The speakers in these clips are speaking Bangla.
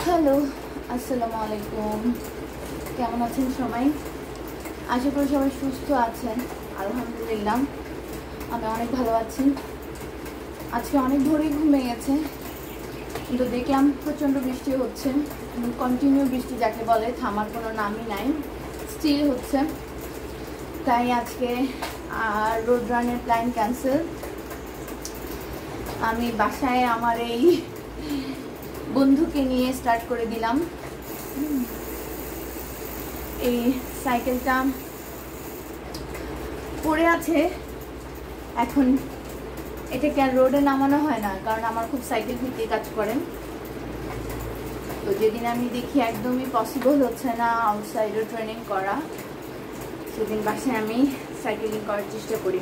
হ্যালো, আসসালামু আলাইকুম। কেমন আছেন সবাই? আশা করি সবাই সুস্থ আছেন। আলহামদুলিল্লাহ আমি অনেক ভালো আছি। আজকে অনেক ভোরেই ঘুমিয়ে গেছে, কিন্তু দেখলাম প্রচণ্ড বৃষ্টি হচ্ছে। কন্টিনিউ বৃষ্টি যাকে বলে, থামার কোনো নামই নাই, স্টিল হচ্ছে। তাই আজকে রোড রানের প্ল্যান ক্যান্সেল। আমি বাসায় আমার এই বন্ধুকে নিয়ে স্টার্ট করে দিলাম। এই সাইকেলটা পড়ে আছে, এখন এটাকে আর রোডে নামানো হয় না, কারণ আমার খুব সাইকেল ভিত্তিক কাজ করেন। তো যেদিন আমি দেখি একদমই পসিবল হচ্ছে না আউটসাইডে ট্রেনিং করা, সেদিন বাসায় আমি সাইকেলিং করার চেষ্টা করি।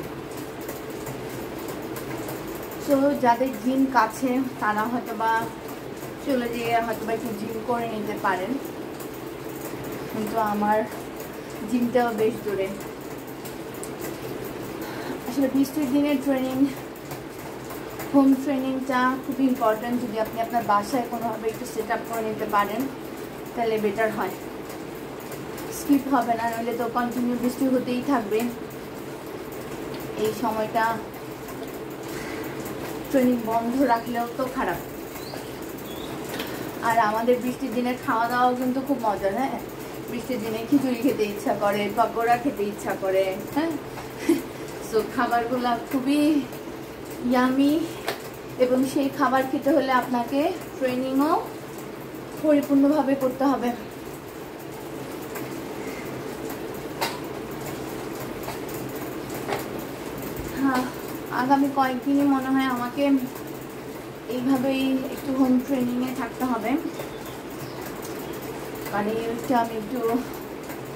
তো যাদের জিম কাছে তারা হয়তো বা চলে যেয়ে হয়তো বা একটু জিম করে নিতে পারেন, কিন্তু আমার জিমটাও বেশ দূরে। আসলে বৃষ্টির দিনের ট্রেনিং, হোম ট্রেনিংটা খুব ইম্পর্ট্যান্ট। যদি আপনি আপনার বাসায় কোনোভাবে একটু সেট আপ করে নিতে পারেন তাহলে বেটার হয়, স্কিপ হবে না। নইলে তো কন্টিনিউ বৃষ্টি হতেই থাকবে। এই সময়টা ট্রেনিং বন্ধ রাখলেও তো খারাপ। আর আমাদের বৃষ্টির দিনে খাওয়া দাওয়াও কিন্তু খুব মজা। হ্যাঁ, বৃষ্টির দিনে খিচুড়ি খেতে ইচ্ছা করে, পকোড়া খেতে ইচ্ছা করে। হ্যাঁ, সো খাবারগুলো খুবই ইয়ামি, এবং সেই খাবার খেতে হলে আপনাকে ট্রেনিংও পরিপূর্ণভাবে করতে হবে। হ্যাঁ, আগামী কয়েকদিনই মনে হয় আমাকে এইভাবেই একটু হোম ট্রেনিংয়ে থাকতে হবে, কারণ এই উইকটা আমি একটু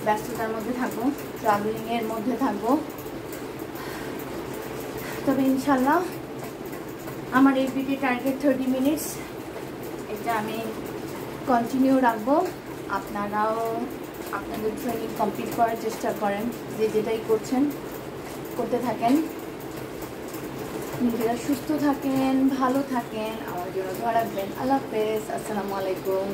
ব্যস্ততার মধ্যে থাকবো, ট্রাভেলিংয়ের মধ্যে থাকবো। তবে ইনশাল্লাহ আমার এই ভিডিও টার্গেট 30 মিনিটস, এটা আমি কন্টিনিউ রাখবো। আপনারাও আপনাদের ট্রেনিং কমপ্লিট করার চেষ্টা করেন, যে যেটাই করছেন করতে থাকেন। নিজেরা সুস্থ থাকেন, ভালো থাকেন, আমার জন্য দোয়া রাখবেন। আল্লাহ হাফেজ, আসসালামু আলাইকুম।